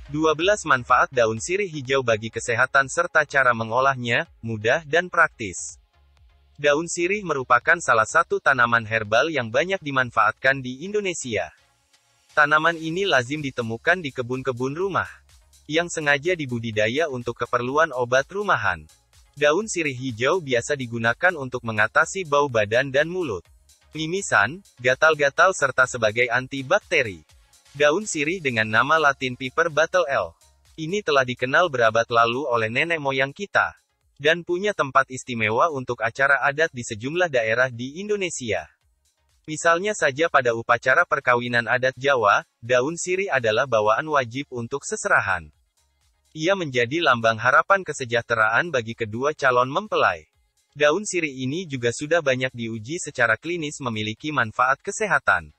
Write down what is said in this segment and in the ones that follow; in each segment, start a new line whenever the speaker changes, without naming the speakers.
12 manfaat daun sirih hijau bagi kesehatan serta cara mengolahnya, mudah dan praktis. Daun sirih merupakan salah satu tanaman herbal yang banyak dimanfaatkan di Indonesia. Tanaman ini lazim ditemukan di kebun-kebun rumah, yang sengaja dibudidaya untuk keperluan obat rumahan. Daun sirih hijau biasa digunakan untuk mengatasi bau badan dan mulut, mimisan, gatal-gatal serta sebagai antibakteri. Daun sirih dengan nama Latin Piper Battle L. Ini telah dikenal berabad lalu oleh nenek moyang kita, dan punya tempat istimewa untuk acara adat di sejumlah daerah di Indonesia. Misalnya saja pada upacara perkawinan adat Jawa, daun sirih adalah bawaan wajib untuk seserahan. Ia menjadi lambang harapan kesejahteraan bagi kedua calon mempelai. Daun sirih ini juga sudah banyak diuji secara klinis memiliki manfaat kesehatan.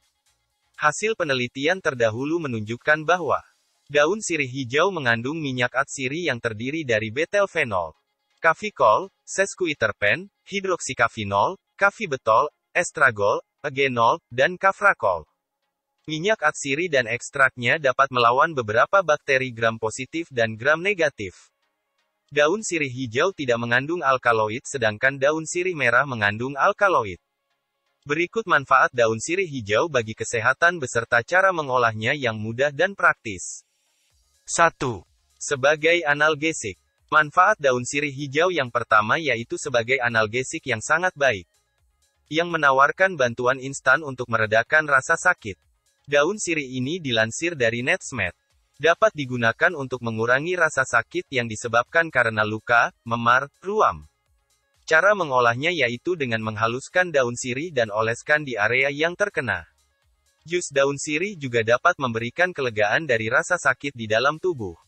Hasil penelitian terdahulu menunjukkan bahwa daun sirih hijau mengandung minyak atsiri yang terdiri dari betelfenol, kafikol, sesquiterpen, hidroksikafinol, kafibetol, estragol, eugenol, dan kafrakol. Minyak atsiri dan ekstraknya dapat melawan beberapa bakteri gram positif dan gram negatif. Daun sirih hijau tidak mengandung alkaloid sedangkan daun sirih merah mengandung alkaloid. Berikut manfaat daun sirih hijau bagi kesehatan beserta cara mengolahnya yang mudah dan praktis. 1. Sebagai analgesik. Manfaat daun sirih hijau yang pertama yaitu sebagai analgesik yang sangat baik, yang menawarkan bantuan instan untuk meredakan rasa sakit. Daun sirih ini dilansir dari Netsmed, dapat digunakan untuk mengurangi rasa sakit yang disebabkan karena luka, memar, ruam. Cara mengolahnya yaitu dengan menghaluskan daun sirih dan oleskan di area yang terkena. Jus daun sirih juga dapat memberikan kelegaan dari rasa sakit di dalam tubuh.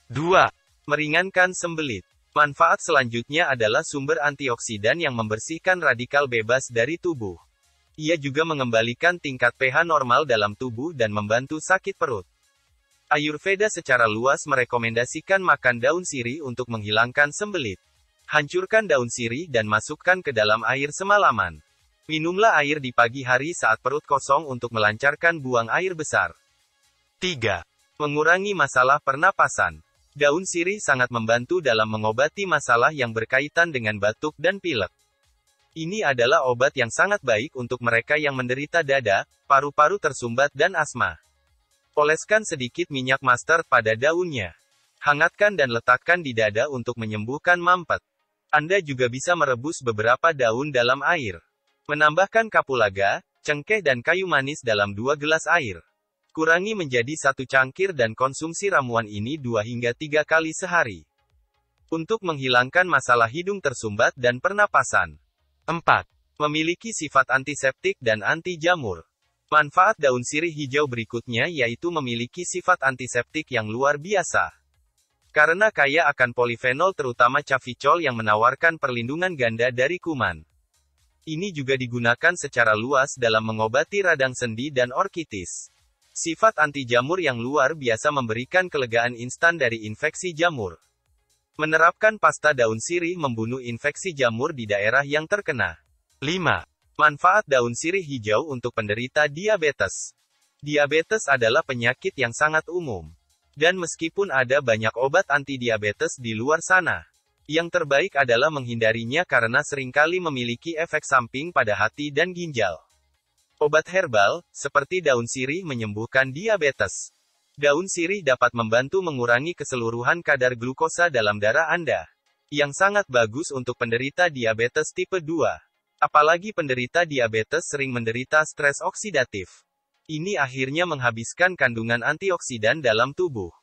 2. Meringankan sembelit. Manfaat selanjutnya adalah sumber antioksidan yang membersihkan radikal bebas dari tubuh. Ia juga mengembalikan tingkat pH normal dalam tubuh dan membantu sakit perut. Ayurveda secara luas merekomendasikan makan daun sirih untuk menghilangkan sembelit. Hancurkan daun sirih dan masukkan ke dalam air semalaman. Minumlah air di pagi hari saat perut kosong untuk melancarkan buang air besar. 3. Mengurangi masalah pernapasan. Daun sirih sangat membantu dalam mengobati masalah yang berkaitan dengan batuk dan pilek. Ini adalah obat yang sangat baik untuk mereka yang menderita dada, paru-paru tersumbat dan asma. Oleskan sedikit minyak mustard pada daunnya. Hangatkan dan letakkan di dada untuk menyembuhkan mampet. Anda juga bisa merebus beberapa daun dalam air. Menambahkan kapulaga, cengkeh dan kayu manis dalam 2 gelas air. Kurangi menjadi 1 cangkir dan konsumsi ramuan ini 2 hingga 3 kali sehari. Untuk menghilangkan masalah hidung tersumbat dan pernapasan. 4. Memiliki sifat antiseptik dan anti jamur. Manfaat daun sirih hijau berikutnya yaitu memiliki sifat antiseptik yang luar biasa. Karena kaya akan polifenol terutama caficol yang menawarkan perlindungan ganda dari kuman. Ini juga digunakan secara luas dalam mengobati radang sendi dan orkitis. Sifat anti jamur yang luar biasa memberikan kelegaan instan dari infeksi jamur. Menerapkan pasta daun sirih membunuh infeksi jamur di daerah yang terkena. 5. Manfaat daun sirih hijau untuk penderita diabetes. Diabetes adalah penyakit yang sangat umum. Dan meskipun ada banyak obat anti-diabetes di luar sana, yang terbaik adalah menghindarinya karena seringkali memiliki efek samping pada hati dan ginjal. Obat herbal, seperti daun sirih menyembuhkan diabetes. Daun sirih dapat membantu mengurangi keseluruhan kadar glukosa dalam darah Anda, yang sangat bagus untuk penderita diabetes tipe 2. Apalagi penderita diabetes sering menderita stres oksidatif. Ini akhirnya menghabiskan kandungan antioksidan dalam tubuh,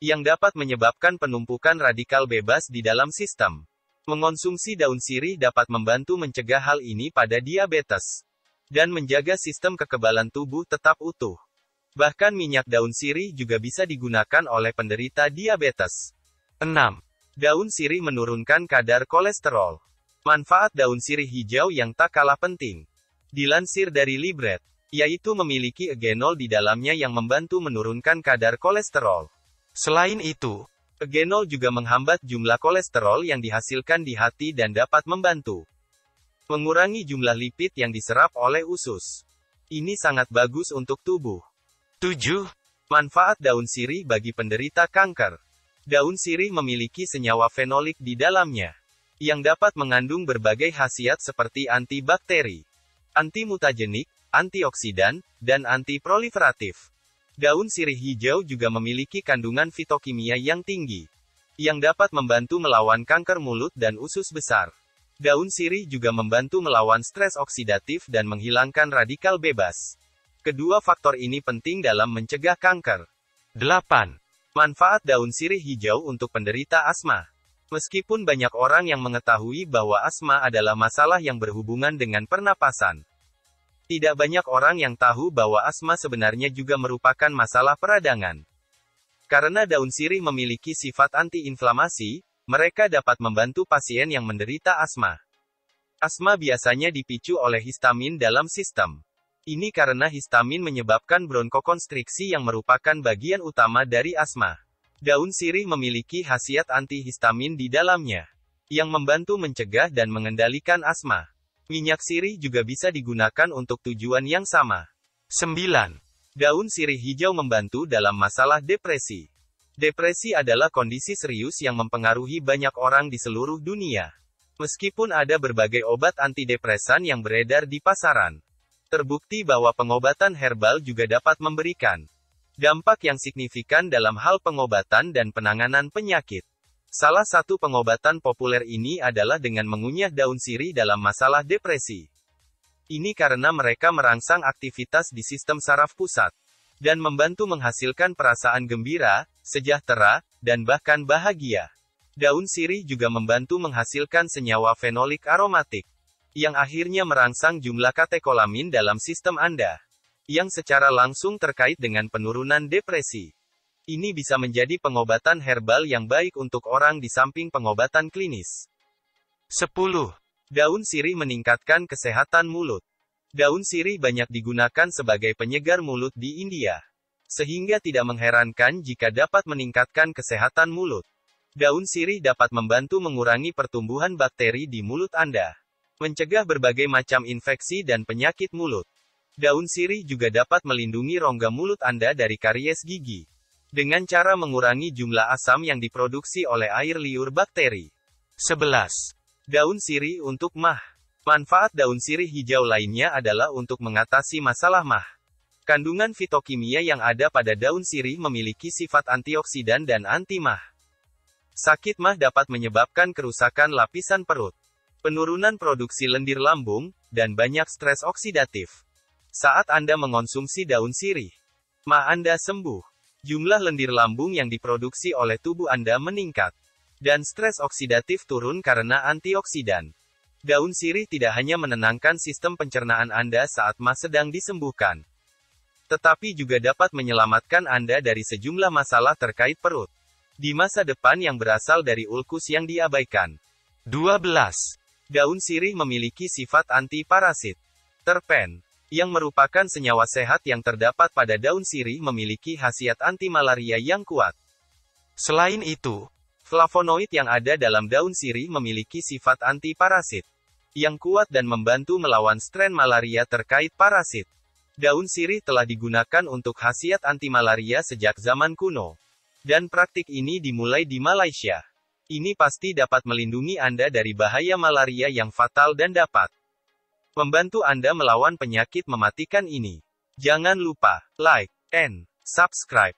yang dapat menyebabkan penumpukan radikal bebas di dalam sistem. Mengonsumsi daun sirih dapat membantu mencegah hal ini pada diabetes, dan menjaga sistem kekebalan tubuh tetap utuh. Bahkan minyak daun sirih juga bisa digunakan oleh penderita diabetes. 6. Daun sirih menurunkan kadar kolesterol. Manfaat daun sirih hijau yang tak kalah penting. Dilansir dari Libret, yaitu memiliki eugenol di dalamnya yang membantu menurunkan kadar kolesterol. Selain itu, eugenol juga menghambat jumlah kolesterol yang dihasilkan di hati dan dapat membantu mengurangi jumlah lipid yang diserap oleh usus. Ini sangat bagus untuk tubuh. 7. Manfaat daun sirih bagi penderita kanker. Daun sirih memiliki senyawa fenolik di dalamnya, yang dapat mengandung berbagai khasiat seperti antibakteri, antimutagenik, antioksidan, dan antiproliferatif. Daun sirih hijau juga memiliki kandungan fitokimia yang tinggi, yang dapat membantu melawan kanker mulut dan usus besar. Daun sirih juga membantu melawan stres oksidatif dan menghilangkan radikal bebas. Kedua faktor ini penting dalam mencegah kanker. 8. Manfaat daun sirih hijau untuk penderita asma. Meskipun banyak orang yang mengetahui bahwa asma adalah masalah yang berhubungan dengan pernapasan, tidak banyak orang yang tahu bahwa asma sebenarnya juga merupakan masalah peradangan. Karena daun sirih memiliki sifat anti-inflamasi, mereka dapat membantu pasien yang menderita asma. Asma biasanya dipicu oleh histamin dalam sistem. Ini karena histamin menyebabkan bronkokonstriksi yang merupakan bagian utama dari asma. Daun sirih memiliki khasiat antihistamin di dalamnya, yang membantu mencegah dan mengendalikan asma. Minyak sirih juga bisa digunakan untuk tujuan yang sama. 9. Daun sirih hijau membantu dalam masalah depresi. Depresi adalah kondisi serius yang mempengaruhi banyak orang di seluruh dunia. Meskipun ada berbagai obat antidepresan yang beredar di pasaran, terbukti bahwa pengobatan herbal juga dapat memberikan dampak yang signifikan dalam hal pengobatan dan penanganan penyakit. Salah satu pengobatan populer ini adalah dengan mengunyah daun sirih dalam masalah depresi. Ini karena mereka merangsang aktivitas di sistem saraf pusat, dan membantu menghasilkan perasaan gembira, sejahtera, dan bahkan bahagia. Daun sirih juga membantu menghasilkan senyawa fenolik aromatik, yang akhirnya merangsang jumlah katekolamin dalam sistem Anda, yang secara langsung terkait dengan penurunan depresi. Ini bisa menjadi pengobatan herbal yang baik untuk orang di samping pengobatan klinis. 10. Daun sirih meningkatkan kesehatan mulut. Daun sirih banyak digunakan sebagai penyegar mulut di India, sehingga tidak mengherankan jika dapat meningkatkan kesehatan mulut. Daun sirih dapat membantu mengurangi pertumbuhan bakteri di mulut Anda, mencegah berbagai macam infeksi dan penyakit mulut. Daun sirih juga dapat melindungi rongga mulut Anda dari karies gigi, dengan cara mengurangi jumlah asam yang diproduksi oleh air liur bakteri. 11. Daun sirih untuk mah. Manfaat daun sirih hijau lainnya adalah untuk mengatasi masalah mah. Kandungan fitokimia yang ada pada daun sirih memiliki sifat antioksidan dan anti-mah. Sakit mah dapat menyebabkan kerusakan lapisan perut, penurunan produksi lendir lambung, dan banyak stres oksidatif. Saat Anda mengonsumsi daun sirih, mah Anda sembuh. Jumlah lendir lambung yang diproduksi oleh tubuh Anda meningkat, dan stres oksidatif turun karena antioksidan. Daun sirih tidak hanya menenangkan sistem pencernaan Anda saat mah sedang disembuhkan, tetapi juga dapat menyelamatkan Anda dari sejumlah masalah terkait perut di masa depan yang berasal dari ulkus yang diabaikan. 12. Daun sirih memiliki sifat anti-parasit. Terpen, yang merupakan senyawa sehat yang terdapat pada daun sirih memiliki khasiat anti-malaria yang kuat. Selain itu, flavonoid yang ada dalam daun sirih memiliki sifat anti-parasit, yang kuat dan membantu melawan strain malaria terkait parasit. Daun sirih telah digunakan untuk khasiat anti-malaria sejak zaman kuno, dan praktik ini dimulai di Malaysia. Ini pasti dapat melindungi Anda dari bahaya malaria yang fatal dan dapat membantu Anda melawan penyakit mematikan ini. Jangan lupa like and subscribe.